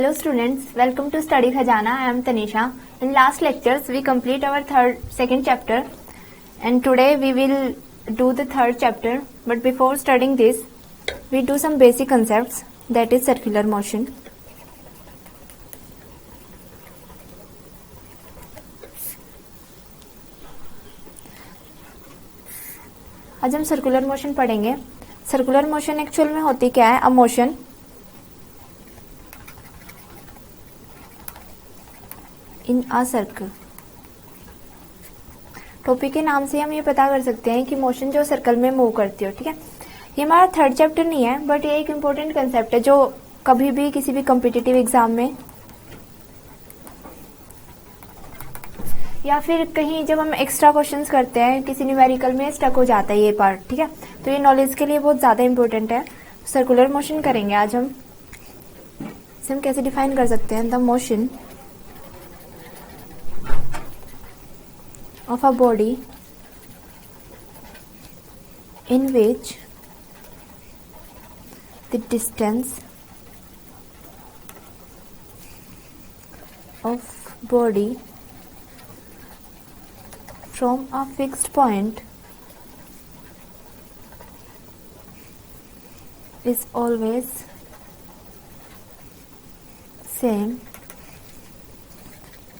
Hello students, welcome to Study Khajana. I am Tanisha. In last lectures we complete our second chapter and today we will do the third chapter. But before studying this, we do some basic concepts, that is circular motion. आज हम circular motion पढ़ेंगे. Circular motion actual में होती क्या है? A motion in a circle. Topic के नाम से हम ये पता कर सकते हैं कि मोशन जो सर्कल में मूव करती हो. ठीक है, ये हमारा थर्ड चैप्टर नहीं है, बट ये एक इम्पोर्टेंट कंसेप्ट है जो कभी भी किसी भी कॉम्पिटिटिव एग्जाम में या फिर कहीं जब हम एक्स्ट्रा क्वेश्चंस करते हैं किसी न्यूमेरिकल में स्टक हो जाता है ये पार्ट. ठीक है, तो ये नॉलेज के लिए बहुत ज्यादा इंपॉर्टेंट है. सर्कुलर मोशन करेंगे आज हम. इसे हम कैसे डिफाइन कर सकते हैं? The motion of a body in which the distance of body from a fixed point is always same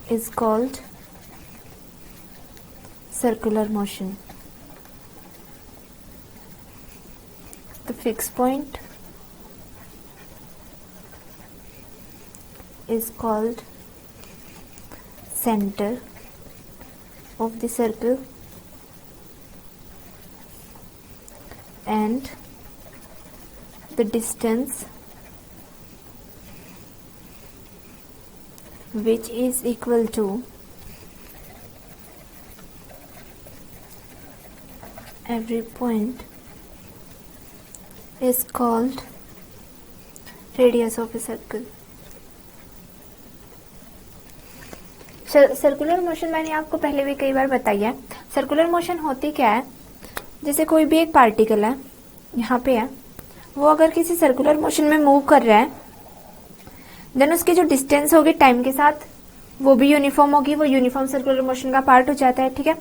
is called circular motion. The fixed point is called center of the circle and the distance which is equal to every point is called radius of a circle. Circular motion मैंने आपको पहले भी कई बार बताई है. Circular motion होती क्या है? जैसे कोई भी एक पार्टिकल है, यहाँ पे है, वो अगर किसी सर्कुलर मोशन में मूव कर रहा है, देन उसकी जो डिस्टेंस होगी टाइम के साथ वो भी यूनिफॉर्म होगी, वो यूनिफॉर्म सर्कुलर मोशन का पार्ट हो जाता है. ठीक है,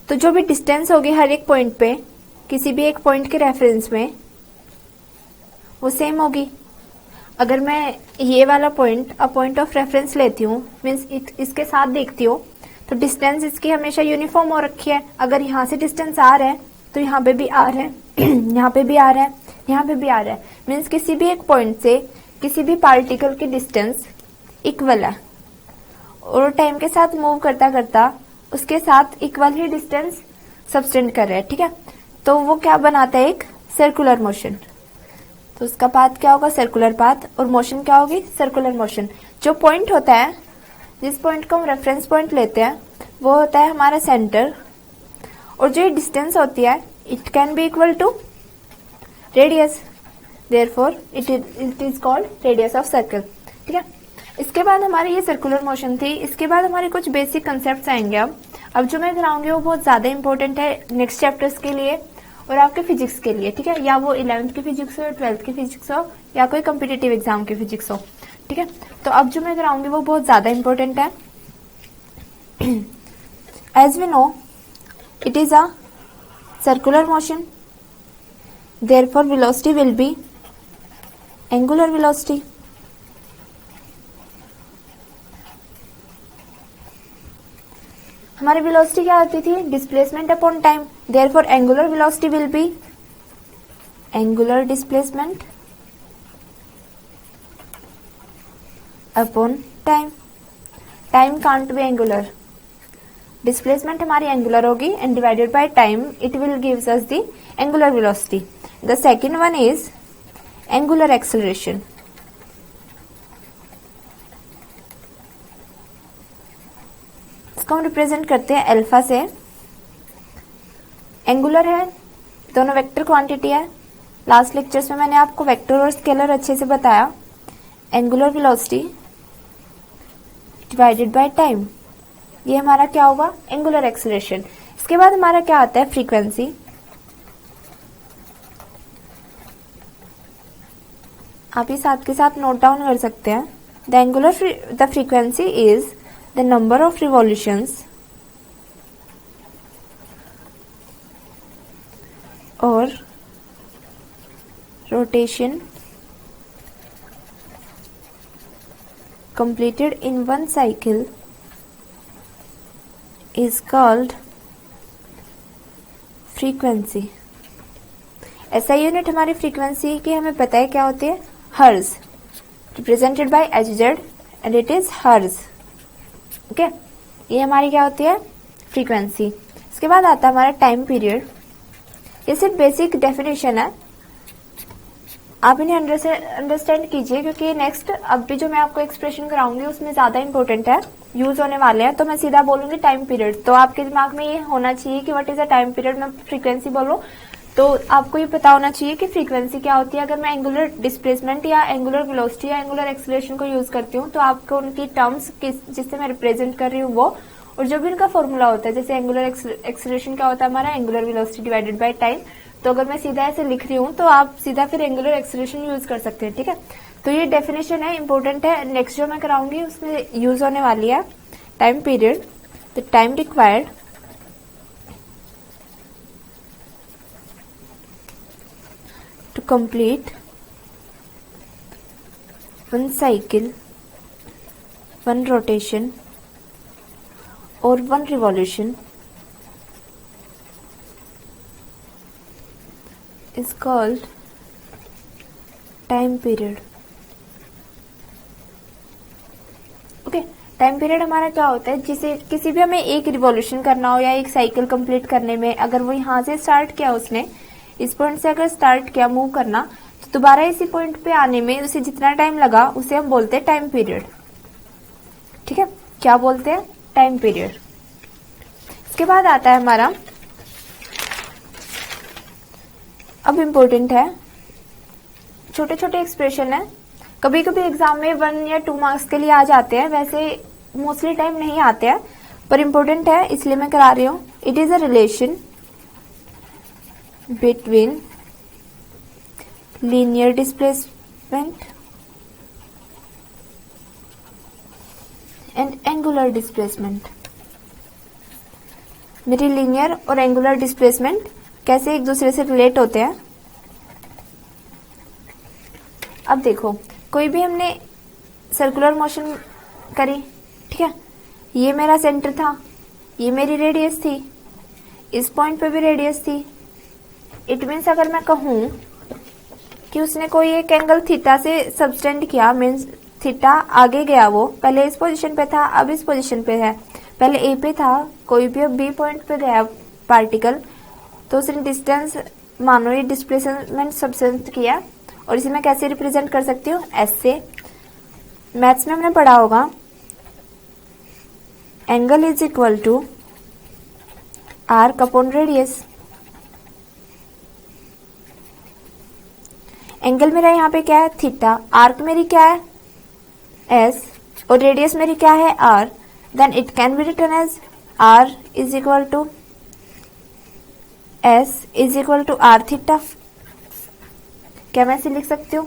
तो जो भी डिस्टेंस होगी हर एक पॉइंट पे किसी भी एक पॉइंट के रेफरेंस में वो सेम होगी. अगर मैं ये वाला point a point of reference लेती हूँ, मीन्स इसके साथ देखती हूँ, तो डिस्टेंस इसकी हमेशा यूनिफॉर्म हो रखी है. अगर यहाँ से डिस्टेंस आ रहा है तो यहाँ पे भी आ रहा है, यहाँ पे भी आ रहा है, यहाँ पे भी आ रहा है. मीन्स किसी भी एक पॉइंट से किसी भी पार्टिकल की डिस्टेंस इक्वल है और टाइम के साथ मूव करता करता उसके साथ इक्वल ही डिस्टेंस सबटेंड कर रहा है. ठीक है, तो वो क्या बनाता है? एक सर्कुलर मोशन. तो उसका पाथ क्या होगा? Circular path. और मोशन क्या होगी? Circular motion. जो पॉइंट होता है, जिस पॉइंट को हम रेफरेंस पॉइंट लेते हैं, वो होता है हमारा सेंटर. और जो डिस्टेंस होती है it can be equal to radius, therefore it is called radius of circle. ठीक है, इसके बाद हमारी ये सर्कुलर मोशन थी. इसके बाद हमारे कुछ बेसिक कंसेप्ट्स आएंगे. अब जो मैं कराऊंगी वो बहुत ज्यादा इंपॉर्टेंट है नेक्स्ट चैप्टर्स के लिए और आपके फिजिक्स के लिए. ठीक है, या वो 11th की फिजिक्स हो या 12th की फिजिक्स हो या कोई कॉम्पिटिटिव एग्जाम की फिजिक्स हो. ठीक है, तो अब जो मैं कराऊंगी वो बहुत ज्यादा इंपॉर्टेंट है. As we know it is a circular motion, therefore velocity will be angular velocity. हमारी वेलोसिटी क्या होती थी? Displacement upon time. Therefore angular velocity will be angular displacement upon time. Time can't be angular. Displacement हमारी angular होगी and divided by time it will gives us the angular velocity. The second one is angular acceleration. इसको हम represent करते हैं alpha से. Angular है, दोनों vector quantity है. लास्ट लेक्चर्स में मैंने आपको वेक्टर और स्केलर अच्छे से बताया. Angular velocity divided by time, ये हमारा क्या होगा? Angular acceleration. इसके बाद हमारा क्या आता है? फ्रीक्वेंसी. आप ये साथ के साथ नोट डाउन कर सकते हैं. the frequency is the number of revolutions or rotation completed in one cycle is called frequency. SI unit हमारी फ्रीक्वेंसी की हमें पता है क्या होती है, हर्ज, represented by HZ and it is हर्ज. ओके, ये हमारी क्या होती है, फ्रीक्वेंसी. इसके बाद आता है हमारा टाइम पीरियड. ये सिर्फ बेसिक डेफिनेशन है, आप इन्हें अंडरस्टैंड कीजिए क्योंकि नेक्स्ट अब भी जो मैं आपको एक्सप्रेशन कराऊंगी उसमें ज्यादा इंपॉर्टेंट है, यूज होने वाले हैं. तो मैं सीधा बोलूंगी टाइम पीरियड. तो आपके दिमाग में ये होना चाहिए कि what is a time period. मैं फ्रीक्वेंसी बोलूं तो आपको ये पता होना चाहिए कि फ्रीक्वेंसी क्या होती है. अगर मैं एंगुलर डिस्प्लेसमेंट या एंगुलर वेलोसिटी या एंगुलर एक्सीलरेशन को यूज करती हूँ तो आपको उनकी टर्म्स जिससे मैं रिप्रेजेंट कर रही हूँ वो, और जो भी उनका फॉर्मूला होता है, जैसे एंगुलर एक्सीलरेशन क्या होता है हमारा, angular velocity divided by time. तो अगर मैं सीधा ऐसे लिख रही हूँ तो आप सीधा फिर एंगुलर एक्सीलरेशन यूज कर सकते हैं. ठीक है, तो ये डेफिनेशन है, इंपॉर्टेंट है. नेक्स्ट जो मैं कराऊंगी उसमें यूज होने वाली है time period. The time required to complete one cycle, one rotation or one revolution is called time period. Okay, time period हमारा क्या होता है, जिसे किसी भी हमें एक रिवॉल्यूशन करना हो या एक साइकिल कंप्लीट करने में, अगर वो यहाँ से स्टार्ट किया उसने, इस पॉइंट से अगर स्टार्ट किया मूव करना, तो दोबारा इसी पॉइंट पे आने में उसे जितना टाइम लगा उसे हम बोलते हैं टाइम पीरियड. ठीक है, क्या बोलते हैं, टाइम पीरियड. इसके बाद आता है हमारा, अब इम्पोर्टेंट है, छोटे छोटे एक्सप्रेशन है, कभी कभी एग्जाम में 1 या 2 मार्क्स के लिए आ जाते हैं, वैसे मोस्टली टाइम नहीं आते हैं, पर इम्पोर्टेंट है इसलिए मैं करा रही हूँ. It is a relation between linear displacement and angular displacement. मेरी लीनियर और एंगुलर डिस्प्लेसमेंट कैसे एक दूसरे से रिलेट होते हैं. अब देखो, कोई भी हमने सर्कुलर मोशन करी, ठीक है, ये मेरा सेंटर था, ये मेरी रेडियस थी, इस पॉइंट पे भी रेडियस थी. इट मीन्स अगर मैं कहूं कि उसने कोई एक एंगल थीटा से सबटेंड किया, मीन्स थीटा आगे गया, वो पहले इस पोजीशन पे था अब इस पोजीशन पे है, पहले ए पे था कोई भी, अब बी पॉइंट पे गया पार्टिकल, तो उसने डिस्टेंस मानो ये डिस्प्लेसमेंट सबटेंड किया. और इसे मैं कैसे रिप्रेजेंट कर सकती हूँ, ऐसे. मैथ्स में हमने पढ़ा होगा angle is equal to arc upon radius. Angle मेरा यहाँ पे क्या है, थीटा, आर्क मेरी क्या है, एस, और रेडियस मेरी क्या है, r. Then it can be written as r is equal to s is equal to r theta. क्या मैं इसे लिख सकती हूँ,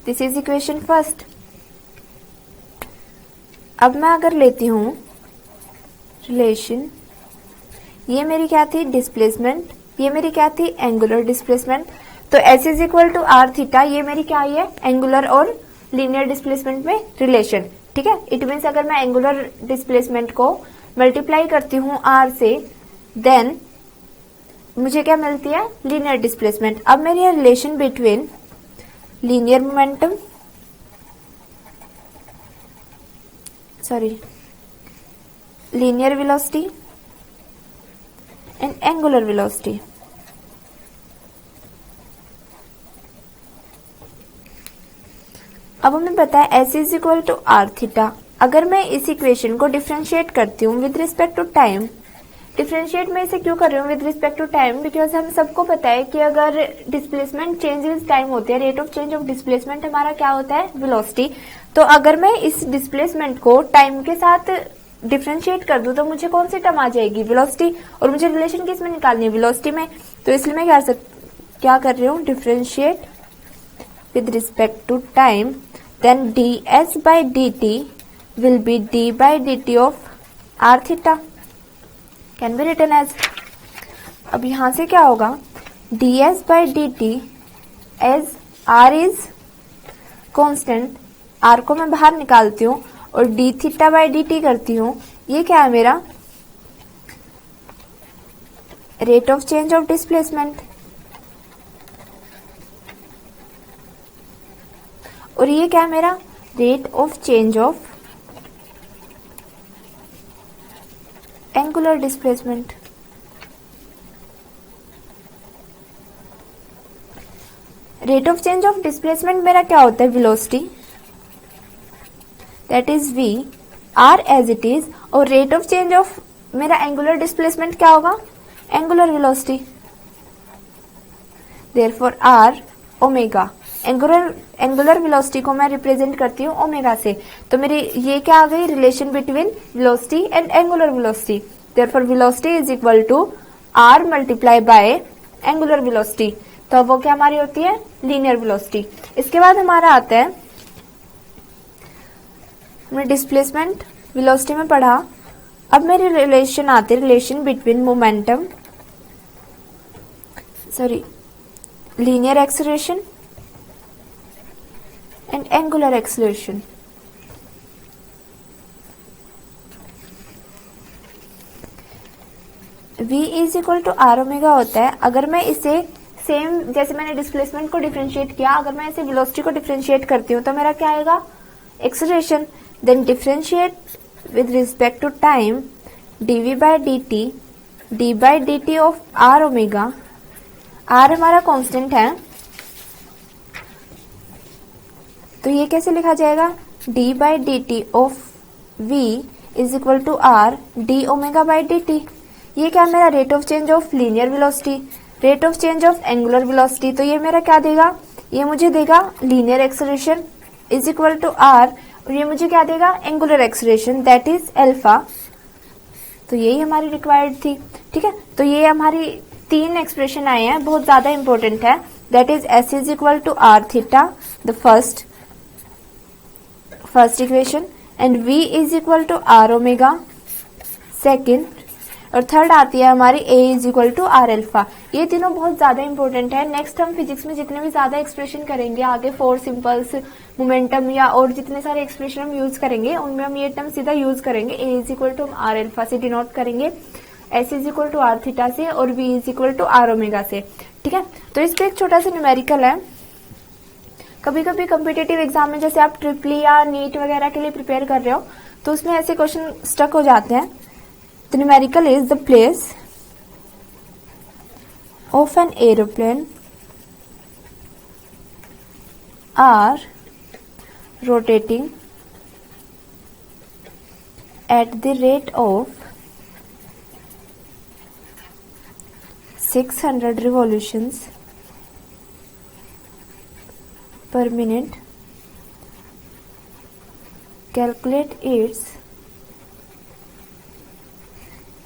दिस इज इक्वेशन फर्स्ट. अब मैं अगर लेती हूँ रिलेशन, ये मेरी क्या थी, डिस्प्लेसमेंट, ये मेरी क्या थी, एंगुलर डिस्प्लेसमेंट. तो s is equal to r theta, ये मेरी क्या है, एंगुलर और लीनियर डिस्प्लेसमेंट में रिलेशन. ठीक है, इट मीन्स अगर मैं एंगुलर डिस्प्लेसमेंट को मल्टीप्लाई करती हूँ आर से, देन मुझे क्या मिलती है, लीनियर डिस्प्लेसमेंट. अब मेरी है relation between linear momentum, linear velocity and angular velocity. अब हमें पता है s is equal to r theta. अगर मैं इस इक्वेशन को डिफरेंशिएट करती हूँ with respect to time, differentiate में इसे क्यों कर रही हूँ with respect to time, because हम सबको पता है कि अगर डिस्प्लेसमेंट चेंज विद टाइम होती है, rate of change of displacement हमारा क्या होता है, वेलोसिटी. तो अगर मैं इस डिस्प्लेसमेंट को टाइम के साथ डिफरेंशिएट कर दूं तो मुझे कौन सी टर्म आ जाएगी, वेलोसिटी, और मुझे रिलेशन किस में निकालनी है, वेलोसिटी में. तो इसलिए मैं क्या कर रही हूँ, differentiate with respect to time. then ds by dt will be d by dt of r theta, can be written as. अब यहां से क्या होगा, ds by dt as r is constant, r को मैं बाहर निकालती हूँ और d थीटा by dt करती हूँ, ये क्या है मेरा rate of change of displacement, और ये क्या है मेरा rate of change of angular displacement. Rate of change of displacement मेरा क्या होता है, velocity, that is v, r as it is, और रेट ऑफ चेंज ऑफ मेरा एंगुलर डिस्प्लेसमेंट क्या होगा, angular velocity, therefore r omega. Angular velocity को मैं रिप्रेजेंट करती हूँ ओमेगा से, तो मेरी ये क्या आ गई, relation between velocity and angular velocity, therefore velocity is equal to r multiply by angular velocity, तो वो क्या हमारी होती है, लीनियर वेलोसिटी। इसके बाद हमारा आता है, हमने डिस्प्लेसमेंट वेलोसिटी में पढ़ा, अब मेरी रिलेशन आती है, relation between momentum, sorry linear acceleration and angular acceleration. v is equal to r omega होता है, अगर मैं इसे सेम जैसे मैंने डिस्प्लेसमेंट को डिफरेंशिएट किया, अगर मैं इसे वेलोसिटी को डिफरेंशिएट करती हूँ तो मेरा क्या आएगा, acceleration, then differentiate with respect to time dv by dt d by dt of r omega, r हमारा कांस्टेंट है, तो ये कैसे लिखा जाएगा, d by dt of v is equal to r d omega by dt। ये क्या मेरा rate of change of linear velocity, rate of change of angular velocity, तो ये मेरा क्या देगा, ये मुझे देगा linear acceleration is equal to r, और ये मुझे क्या देगा, angular acceleration that is alpha. तो यही हमारी रिक्वायर्ड थी, ठीक है। तो ये हमारी 3 एक्सप्रेशन आए हैं, बहुत ज्यादा इंपॉर्टेंट है, that is s is equal to r theta, the first equation, and v is equal to r omega second, और थर्ड आती है हमारी a is equal to r alpha. ये तीनों बहुत ज्यादा इंपॉर्टेंट है। नेक्स्ट हम फिजिक्स में जितने भी ज्यादा एक्सप्रेशन करेंगे आगे, फोर्स, इम्पल्स, मोमेंटम या और जितने सारे एक्सप्रेशन हम यूज करेंगे, उनमें हम ये टर्म सीधा यूज करेंगे, a is equal to r alpha से डिनोट करेंगे, s is equal to r theta से, और v is equal to r omega से, ठीक है। तो इस पे एक छोटा सा न्यूमेरिकल है, कभी कभी कॉम्पिटिटिव एग्जाम में जैसे आप ट्रिपली या नीट वगैरह के लिए प्रिपेयर कर रहे हो तो उसमें ऐसे क्वेश्चन स्टक हो जाते हैं। The numerical is the place of an aeroplane are rotating at the rate of 600 revolutions per minute. Calculate its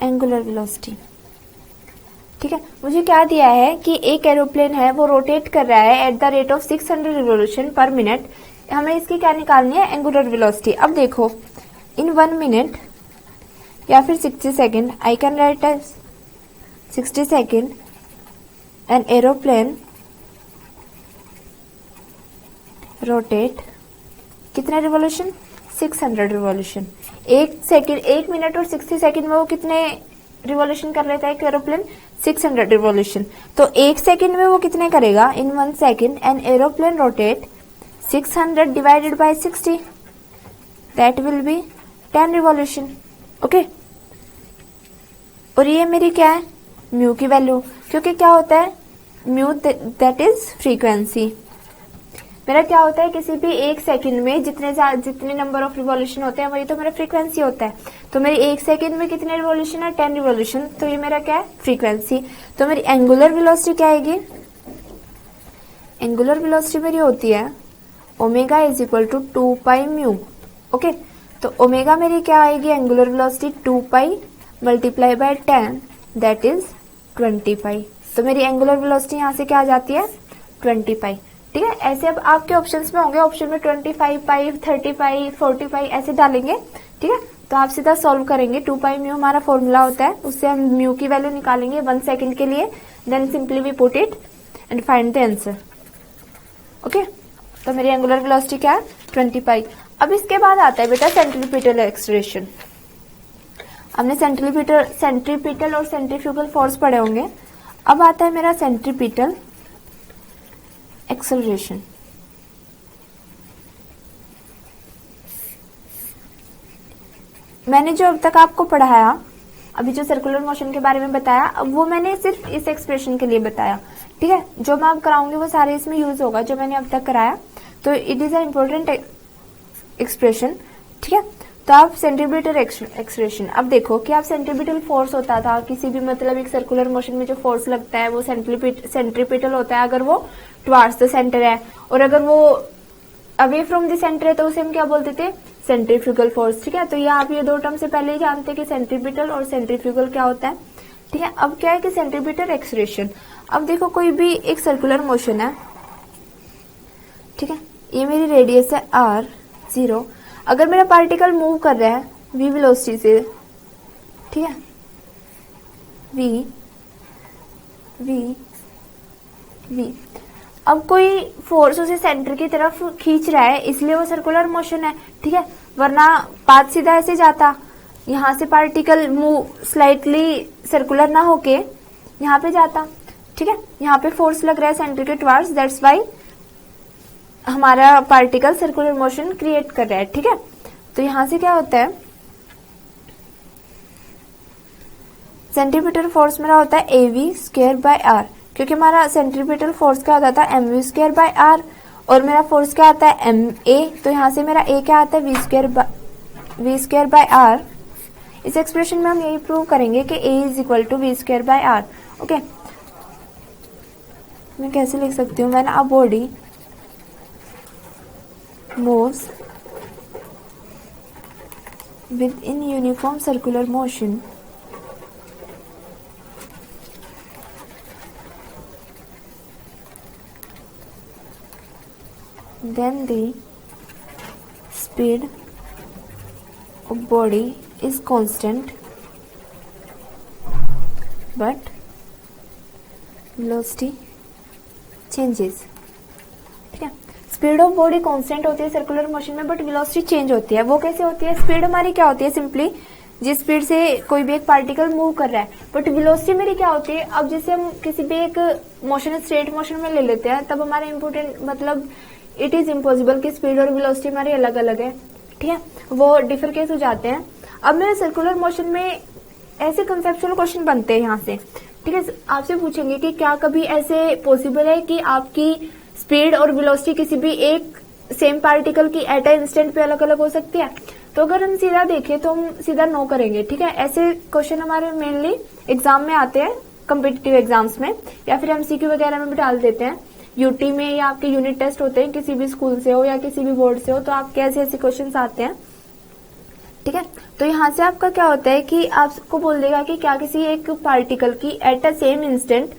angular velocity, ठीक है। मुझे क्या दिया है कि एक एरोप्लेन है वो रोटेट कर रहा है at the rate of 600 revolution per minute, हमें इसकी क्या निकालनी है, एंगुलर वेलोसिटी। अब देखो, इन 1 मिनट या फिर 60 second, I can write as 60 second, an aeroplane rotate कितने रिवोल्यूशन, 600 रिवोल्यूशन। एक मिनट और 60 सेकंड में वो कितने रिवोल्यूशन कर लेता है एक एरोप्लेन, 600 रिवोल्यूशन। तो एक सेकंड में वो कितने करेगा, इन 1 second N aeroplane rotate 600 divided by 60, that will be 10 revolution, okay. और ये मेरी क्या है, म्यू की वैल्यू, क्योंकि क्या होता है म्यू, दैट इज फ्रीक्वेंसी। मेरा क्या होता है, किसी भी एक सेकंड में जितने नंबर ऑफ रिवॉल्यूशन होते हैं वही तो मेरा फ्रीक्वेंसी होता है। तो मेरी एक सेकंड में कितने रिवॉल्यूशन है, 10 रिवॉल्यूशन, तो ये मेरा क्या है, फ्रीक्वेंसी। तो मेरी एंगुलर वेलोसिटी क्या आएगी, एंगुलर वेलोसिटी मेरी होती है omega is equal to 2 pi mu, okay. तो ओमेगा मेरी क्या आएगी, angular velocity 2 pi multiply by 10, that is 20 pi. तो मेरी एंगुलर वेलोसिटी यहाँ से क्या आ जाती है, 20 पाई। ठीक है। ऐसे अब आपके ऑप्शंस में होंगे, ऑप्शन में 25 पाई, 30 पाई, 40 पाई ऐसे डालेंगे। ठीक है, तो आप सीधा सॉल्व करेंगे। 2 पाई म्यू हमारा फॉर्मूला होता है, उससे हम म्यू की वैल्यू निकालेंगे 1 सेकंड के लिए, then simply we put it and find the answer. Okay, तो मेरी एंगुलर वेलोसिटी क्या है 20 पाई। अब इसके बाद आता है बेटा सेंट्रीपिटल एक्सेलरेशन। हमने सेंट्रीपिटल और सेंट्रीफ्यूगल फोर्स पढ़े होंगे। अब आता है मेरा सेंट्रीपिटल एक्सेलरेशन। मैंने जो अब तक आपको पढ़ाया, अभी जो सर्कुलर मोशन के बारे में बताया, अब वो मैंने सिर्फ इस एक्सप्रेशन के लिए बताया। ठीक है, जो मैं अब कराऊंगी वो सारे इसमें यूज होगा जो मैंने अब तक कराया। तो it is a important expression. ठीक है, तो आप सेंट्रीपिटल एक्सेलरेशन, अब देखो कि आप सेंट्रीपिटल फोर्स होता था किसी भी मतलब एक सर्कुलर मोशन में जो फोर्स लगता है वो सेंट्रीपिटल होता है अगर वो टुवार्ड्स द सेंटर है, और अगर वो अवे फ्रॉम द सेंटर है तो उसे हम क्या बोलते थे, सेंट्रीफ्यूगल फोर्स। ठीक है, तो ये आप ये दो टर्म से पहले ही जानते हैं कि सेंट्रीपिटल और सेंट्रीफ्यूगल क्या होता है। ठीक है, अब क्या है कि सेंट्रीपिटल एक्सेलरेशन। अब देखो कोई भी एक सर्कुलर मोशन है, ठीक है, ये मेरी रेडियस है r0। अगर मेरा पार्टिकल मूव कर रहा है v वेलोसिटी से, ठीक है, v अब कोई फोर्स उसे सेंटर की तरफ खींच रहा है इसलिए वो सर्कुलर मोशन है। ठीक है, वरना पाथ सीधा ऐसे जाता, यहाँ से पार्टिकल मूव स्लाइटली सर्कुलर ना होके यहाँ पे जाता। ठीक है, यहाँ पे फोर्स लग रहा है सेंटर के टुवार्ड्स, दैट्स वाई हमारा पार्टिकल सर्कुलर मोशन क्रिएट कर रहा है। ठीक है, तो यहां से क्या होता है, सेंट्रीपिटल फोर्स मेरा होता है AV²/r, क्योंकि हमारा सेंट्रीपिटल फोर्स क्या होता था mv²/r, और मेरा फोर्स क्या आता है ma, तो यहां से मेरा a क्या आता है v²/r। इस एक्सप्रेशन में हम यही प्रूव करेंगे कि a is equal to v²/r। Okay, मैं कैसे लिख सकती हूँ, when a body moves within uniform circular motion, then the speed of body is constant but velocity changes। ठीक है, स्पीड ऑफ बॉडी कांस्टेंट होती है सर्कुलर मोशन में बट वेलोसिटी चेंज होती है। वो कैसे होती है, स्पीड हमारी क्या होती है, सिंपली जिस स्पीड से कोई भी एक पार्टिकल मूव कर रहा है, बट वेलोसिटी मेरी क्या होती है। अब जैसे हम किसी भी एक मोशन स्ट्रेट मोशन में ले लेते हैं तब हमारा इंपोर्टेंट मतलब इट इज इम्पॉसिबल कि स्पीड और वेलोसिटी हमारी अलग अलग है। ठीक है, वो डिफर केस हो जाते हैं। अब मेरे सर्कुलर मोशन में ऐसे कंसेप्चुअल क्वेश्चन बनते हैं यहाँ से। ठीक है, आपसे पूछेंगे कि क्या कभी ऐसे पॉसिबल है कि आपकी स्पीड और वेलोसिटी किसी भी एक सेम पार्टिकल की एट अ इंस्टेंट पे अलग अलग हो सकती है। तो अगर हम सीधा देखें तो हम सीधा नो करेंगे। ठीक है, ऐसे क्वेश्चन हमारे मेनली एग्जाम में आते हैं, कम्पिटिटिव एग्जाम्स में, या फिर एमसीक्यू वगैरह में भी डाल देते हैं। यूटी में या आपके यूनिट टेस्ट होते हैं किसी भी स्कूल से हो या किसी भी बोर्ड से हो, तो आपके ऐसे ऐसे क्वेश्चन आते हैं। ठीक है, तो यहाँ से आपका क्या होता है कि आपको बोल देगा कि क्या किसी एक पार्टिकल की एट अ सेम इंस्टेंट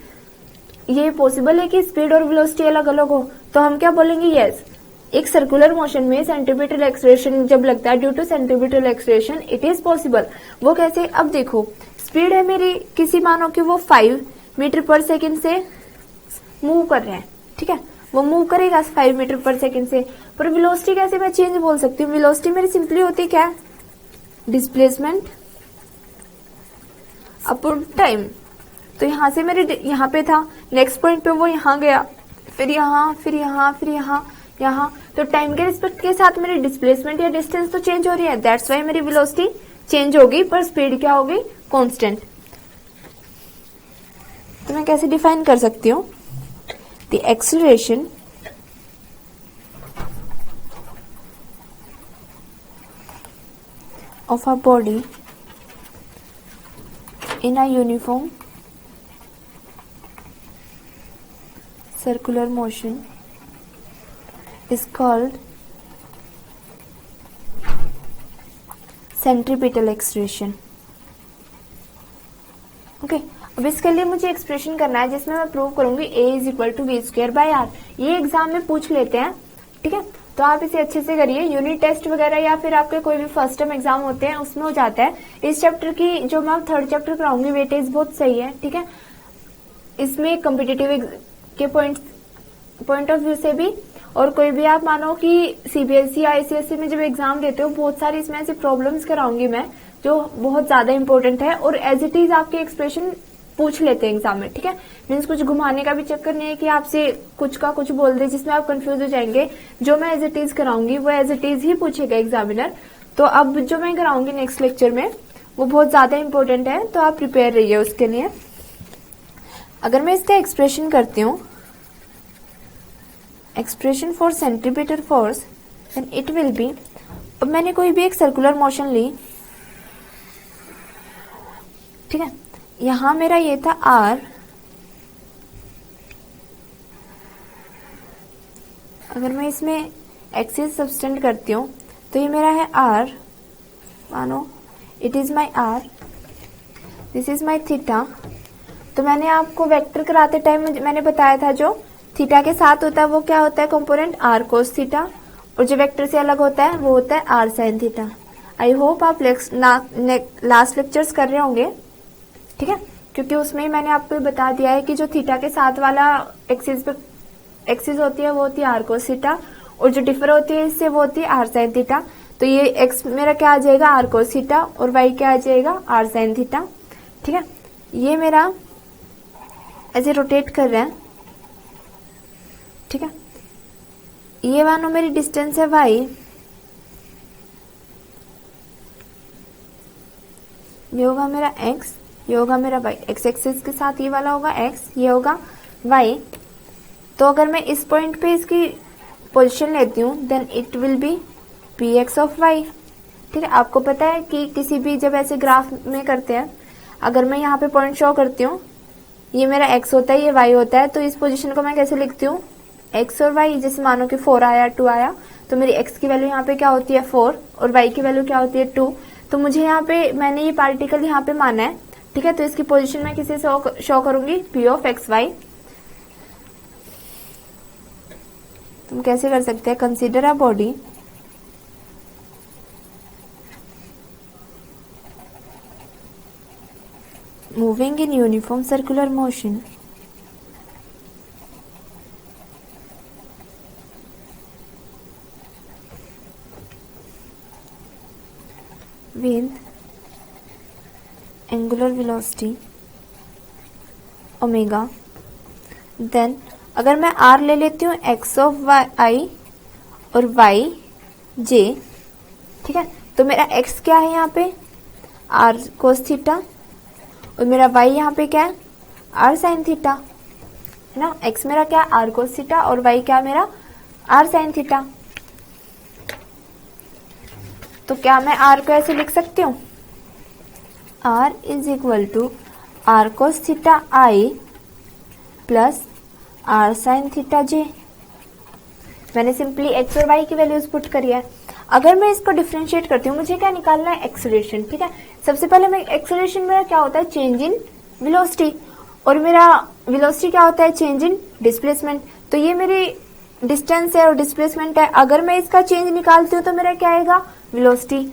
ये पॉसिबल है कि स्पीड और वेलोसिटी अलग अलग हो। तो हम क्या बोलेंगे, यस, एक सर्कुलर मोशन में सेंट्रीपिटल एक्सेलरेशन जब लगता है due to centripetal acceleration it is possible. वो कैसे, अब देखो स्पीड है मेरी किसी, मानो कि वो 5 मीटर पर सेकंड से मूव कर रहे हैं। ठीक है, वो मूव करेगा 5 मीटर पर सेकंड से, पर वेलोसिटी कैसे मैं चेंज बोल सकती हूँ। वेलोसिटी मेरी सिंपली होती क्या, डिस्प्लेसमेंट अपॉन टाइम। तो यहाँ से मेरे यहाँ पे था, नेक्स्ट पॉइंट पे वो यहाँ गया, फिर यहाँ, फिर यहाँ, फिर यहाँ, तो टाइम के रिस्पेक्ट के साथ मेरी डिस्प्लेसमेंट या डिस्टेंस तो चेंज हो रही है, दैट्स वाई मेरी वेलोसिटी चेंज होगी, पर स्पीड क्या होगी, कांस्टेंट। तो मैं कैसे डिफाइन कर सकती हूँ, the acceleration of a body in a uniform circular motion is called centripetal acceleration। Okay, अब इसके लिए मुझे एक्सप्रेशन करना है जिसमें मैं प्रूव करूंगी a is equal to v²/r। ये एग्जाम में पूछ लेते हैं, ठीक है, तो आप इसे अच्छे से करिए। यूनिट टेस्ट वगैरह या फिर आपके कोई भी फर्स्ट टर्म एग्जाम होते हैं उसमें हो जाता है। इस चैप्टर की जो मैं थर्ड चैप्टर कराऊंगी वेटेज बहुत सही है, ठीक है। इसमें कॉम्पिटिटिव के पॉइंट ऑफ व्यू से भी, और कोई भी आप मानो कि सीबीएसई आईसीएसई में जब एग्जाम देते हो बहुत सारी इसमें ऐसी प्रॉब्लम्स कराऊंगी मैं जो बहुत ज्यादा इंपॉर्टेंट है, और एज इट इज आपके एक्सप्रेशन पूछ लेते हैं एग्जाम में, ठीक है। मीन्स कुछ घुमाने का भी चक्कर नहीं है कि आपसे कुछ का कुछ बोल दे जिसमें आप कंफ्यूज हो जाएंगे। जो मैं एज इट इज कराऊंगी वो एज इट इज ही पूछेगा एग्जामिनर। तो अब जो मैं कराऊंगी नेक्स्ट लेक्चर में वो बहुत ज्यादा इंपॉर्टेंट है, तो आप प्रिपेयर रहिए उसके लिए। अगर मैं इसका एक्सप्रेशन करती हूँ, expression for centripetal force, then it will be, अब मैंने कोई भी एक सर्कुलर मोशन ली, ठीक है, यहां मेरा ये था r, अगर मैं इसमें एक्सिस सब्सटेंड करती हूँ तो ये मेरा है r, मानो it is my r, this is my theta. तो मैंने आपको वेक्टर कराते टाइम मैंने बताया था जो थीटा के साथ होता है वो क्या होता है कंपोनेंट r cos थीटा, और जो वेक्टर से अलग होता है वो होता है r sin theta. I hope आप लास्ट लेक्चर्स कर रहे होंगे, ठीक है, क्योंकि उसमें ही मैंने आपको बता दिया है कि जो थीटा के साथ वाला एक्सिस होती है वो होती है r cos थीटा, और जो डिफर होती है इससे वो होती है r sin थीटा। तो ये x मेरा क्या आ जाएगा r cos थीटा, और y क्या आ जाएगा r sin थीटा, ठीक है। ये मेरा ऐसे रोटेट कर रहे हैं, ठीक है। ये मानो मेरी डिस्टेंस है y, ये होगा मेरा x, ये होगा मेरा y, x एक्सिस के साथ ये वाला होगा x, ये होगा y। तो अगर मैं इस पॉइंट पे इसकी पोजीशन लेती हूँ then it will be px of y, ठीक है। आपको पता है कि किसी भी जब ऐसे ग्राफ में करते हैं, अगर मैं यहाँ पे पॉइंट शो करती हूँ, ये मेरा x होता है, ये y होता है, तो इस पोजीशन को मैं कैसे लिखती हूँ, x और y, जैसे मानो कि 4 आया 2 आया, तो मेरी x की वैल्यू यहाँ पे क्या होती है 4 और y की वैल्यू क्या होती है 2। तो मुझे यहाँ पे मैंने ये पार्टिकल यहाँ पे माना है, ठीक है। तो इसकी पोजीशन मैं किसी शो करूंगी p ऑफ एक्स वाई। तुम कैसे कर सकते हैं, consider a body moving in uniform circular motion with angular velocity omega. Then अगर मैं r ले लेती हूँ x ऑफ y और y j, ठीक है, तो मेरा x क्या है यहाँ पे r cos थीटा, और मेरा y यहाँ पे क्या है r sin थीटा, है ना। x मेरा क्या r cos थीटा और y क्या मेरा r sin थीटा। तो क्या मैं r को ऐसे लिख सकती हूँ, r is equal to r cos theta i plus r sin theta j। मैंने सिंपली x और y की वैल्यूज पुट करी है। अगर मैं इसको डिफरेंशिएट करती हूँ, मुझे क्या निकालना है, एक्सेलरेशन, ठीक है। सबसे पहले मैं एक्सेलरेशन मेरा क्या होता है, चेंज इन वेलोसिटी, और मेरा वेलोसिटी क्या होता है, चेंज इन डिस्प्लेसमेंट। तो ये मेरी डिस्टेंस है और डिस्प्लेसमेंट है। अगर मैं इसका चेंज निकालती हूँ तो मेरा क्या आएगा, वेलोसिटी,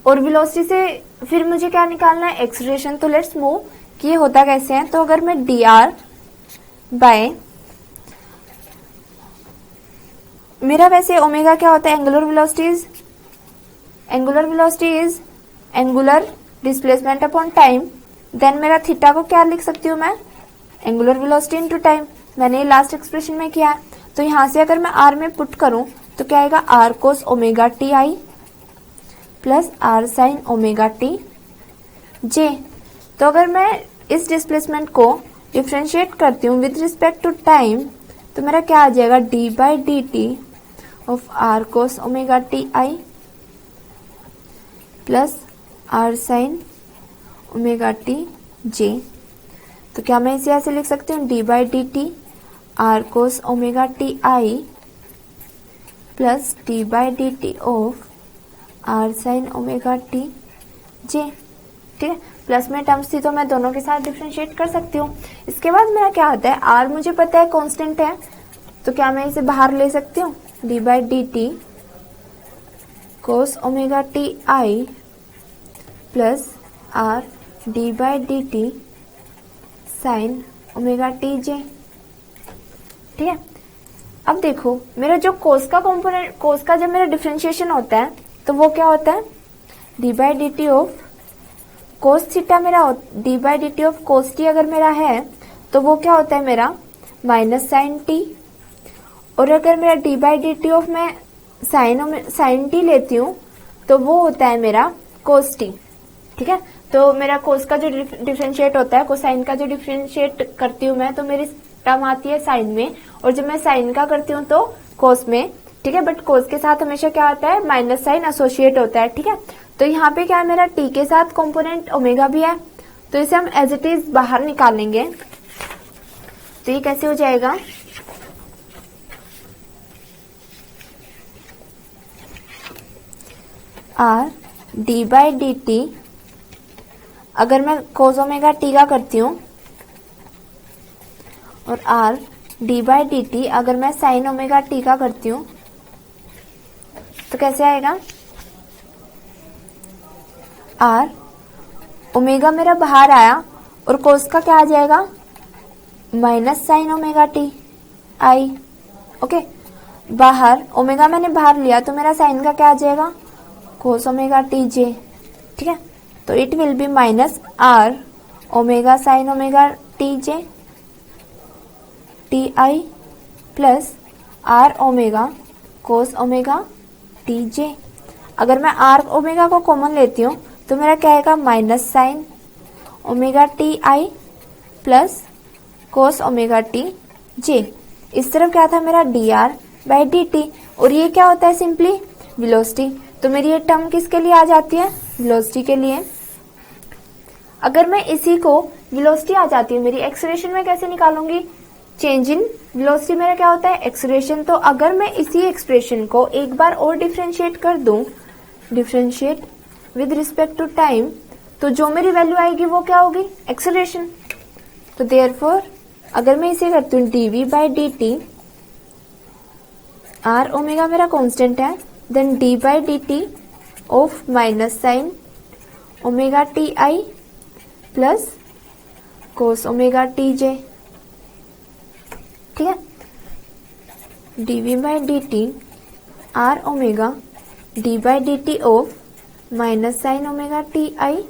और वेलोसिटी से फिर मुझे क्या निकालना है, एक्सेलरेशन। तो लेट्स मूव कि ये होता कैसे है। तो अगर मैं dr बाय, मेरा वैसे ओमेगा क्या होता है, angular velocity is angular displacement upon time. Then मेरा थीटा को क्या लिख सकती हूँ मैं, एंगुलर वेलोसिटी इनटू टाइम। मैंने लास्ट एक्सप्रेशन में किया है। तो यहां से अगर मैं r में पुट करूं तो क्या आएगा, r cos omega T I plus r sin omega T J. तो अगर मैं इस डिस्प्लेसमेंट को डिफरेंशिएट करती हूँ विद रिस्पेक्ट टू टाइम, तो मेरा क्या आ जाएगा, d by D T of r cos omega T I plus r sin omega T J. तो क्या मैं इसे ऐसे लिख सकती हूँ, d by D T r cos omega T I plus d by D T of r sin omega T J. ठीक है, प्लस में टर्म्स थी तो मैं दोनों के साथ डिफरेंशिएट कर सकती हूँ। इसके बाद मेरा क्या आता है, आर मुझे पता है कांस्टेंट है, तो क्या मैं इसे बाहर ले सकती हूँ, D by D T cos omega T I plus R D by D T sine omega T J. ठीक है, अब देखो मेरा जो कोस का कंपोनेंट, कोस का जब मेरा डिफरेंशिएशन होता है तो वो क्या होता है, D by D T of cos theta मेरा, D by D T of cos T अगर मेरा है तो वो क्या होता है मेरा माइनस साइन टी, और अगर मेरा D by D T of मैं साइन टी लेती हूँ तो वो होता है मेरा कोस टी। ठीक है, तो मेरा कोस का जो डिफरेंशिएट होता है, कोसाइन का जो डिफरेंशिएट करती हूँ मैं, तो मेरी टर्म आती है साइन में, और जब मैं साइन का करती हूँ तो कोस में। ठीक है, बट कोस के साथ हमेशा क्या आता है, माइनस साइन एसोसिएट होता है। ठीक है, तो यहाँ पे क्या है, मेरा टी के साथ कंपोनेंट ओमेगा भी है, तो इसे हम एज इट इज बाहर निकालेंगे। तो ये कैसे हो जाएगा, are D by D T, अगर मैं कोस ओमेगा टी का करती हूँ, और are D by D T अगर मैं साइन ओमेगा टी का करती हूँ, तो कैसे आएगा, आर ओमेगा मेरा बाहर आया और कोस का क्या आ जाएगा, माइनस साइन ओमेगा टी आई। ओके, बाहर ओमेगा मैंने बाहर लिया तो मेरा साइन का क्या आ जाएगा, कोस ओमेगा टी जे। ठीक है, तो it will be minus R omega sine omega T J T I plus R omega cos omega T J. अगर मैं आर ओमेगा को कॉमन लेती हूँ तो मेरा क्या आएगा, minus sine omega T I plus cos omega T J. इस तरफ क्या था मेरा, D R by D T, और ये क्या होता है, सिंपली वेलोसिटी। तो मेरी ये टर्म किसके लिए आ जाती है, वेलोसिटी के लिए। अगर मैं इसी को वेलोसिटी आ जाती है मेरी, एक्सेलरेशन में कैसे निकालूंगी, चेंज इन वेलोसिटी मेरा क्या होता है, एक्सेलरेशन। तो अगर मैं इसी एक्सप्रेशन को एक बार और डिफरेंशिएट कर दूं, differentiate with respect to time, तो जो मेरी वैल्यू आएगी वो क्या होगी, एक्सेलरेशन। तो देयरफॉर अगर मैं इसे करती हूँ DV by D T, R omega मेरा कांस्टेंट है, then D by D T of minus sine omega T I plus cos omega T J. ठीक है, DV by D T R omega D by D T of minus sine omega T I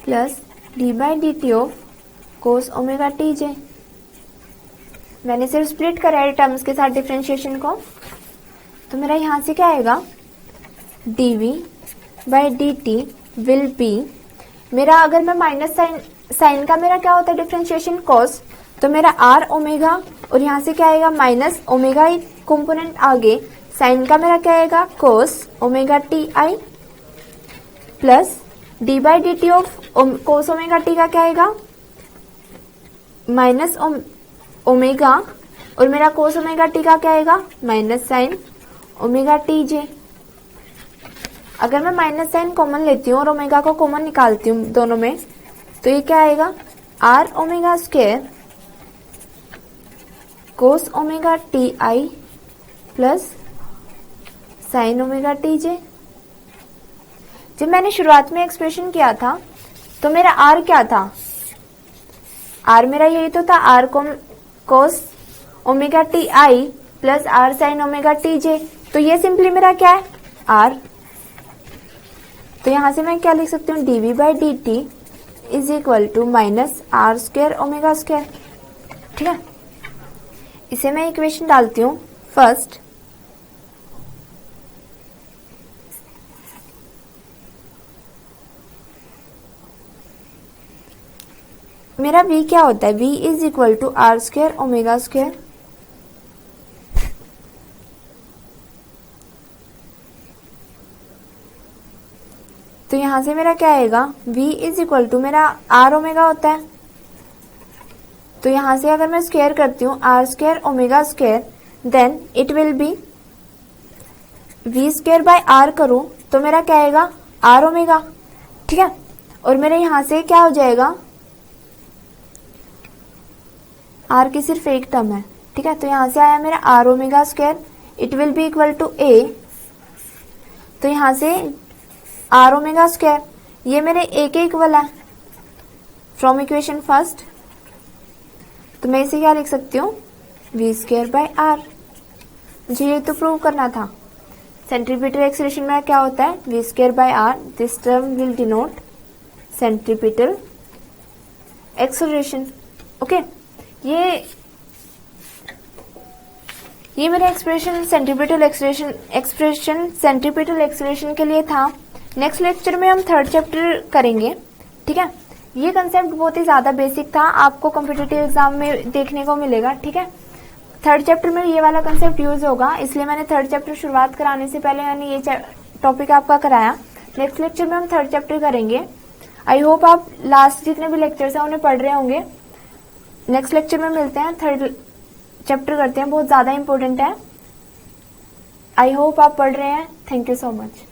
plus D by D T of cos omega T J. मैंने सिर्फ split करा है terms के साथ differentiation को, तो मेरा यहां से क्या आएगा, d v by D t will be मेरा, अगर मैं माइनस साइन का मेरा क्या होता है डिफरेंशिएशन कोस, तो मेरा आर ओमेगा, और यहाँ से क्या आएगा, माइनस ओमेगा ही कंपोनेंट आगे, साइन का मेरा क्या आएगा, कोस omega T I plus D by D T of cos omega T का क्या आएगा, माइनस ओमेगा, और मेरा कोस ओमेगा टी का क्या आएगा, minus sine omega T J. अगर मैं माइनस साइन कॉमन लेती हूँ और ओमेगा को कॉमन निकालती हूँ दोनों में, तो ये क्या आएगा, R omega square cos omega T I plus sine omega T J. जब मैंने शुरुआत में एक्सप्रेशन किया था तो मेरा आर क्या था, आर मेरा यही तो था, R cos omega T I plus R sine omega T J. तो ये सिंपली मेरा क्या है, आर। तो यहां से मैं क्या लिख सकती हूँ, DV by D t is equal to minus r square omega square. ठीक है, इसे मैं इक्वेशन डालती हूँ फर्स्ट, मेरा v क्या होता है, v is equal to r square omega square. तो यहां से मेरा क्या आएगा, v इज इक्वल टू मेरा आर ओमेगा होता है, तो यहां से अगर मैं स्क्वायर करती हूँ r square omega square, then it will be v square by r करूं तो मेरा क्या आएगा, आर ओमेगा, ठीक है। और मेरे यहां से क्या हो जाएगा, आर की सिर्फ एक टर्म है, ठीक है। तो यहां से आया मेरा are omega square, it will be equal to A, तो यहां से आर ओमेगा स्क्वायर, ये मेरे ए के इक्वल है फ्रॉम इक्वेशन फर्स्ट, तो मैं इसे क्या लिख सकती हूँ, वी स्क्वायर बाय आर। मुझे ये तो प्रूव करना था। सेंट्रीपिटल एक्सेलरेशन में क्या होता है, v square by r, this term will denote centripetal acceleration. Okay, ये मेरा एक्सप्रेशन सेंट्रीपिटल एक्सेलरेशन के लिए था। नेक्स्ट लेक्चर में हम थर्ड चैप्टर करेंगे, ठीक है। ये कंसेप्ट बहुत ही ज्यादा बेसिक था, आपको कॉम्पिटिटिव एग्जाम में देखने को मिलेगा, ठीक है। थर्ड चैप्टर में ये वाला कंसेप्ट यूज होगा, इसलिए मैंने थर्ड चैप्टर शुरुआत कराने से पहले मैंने ये टॉपिक आपका कराया। नेक्स्ट लेक्चर में हम थर्ड चैप्टर करेंगे। आई होप आप लास्ट जितने भी लेक्चर्स हैं उन्हें पढ़ रहे होंगे। नेक्स्ट लेक्चर में मिलते हैं, थर्ड चैप्टर करते हैं, बहुत ज्यादा इंपॉर्टेंट है। आई होप आप पढ़ रहे हैं। Thank you so much.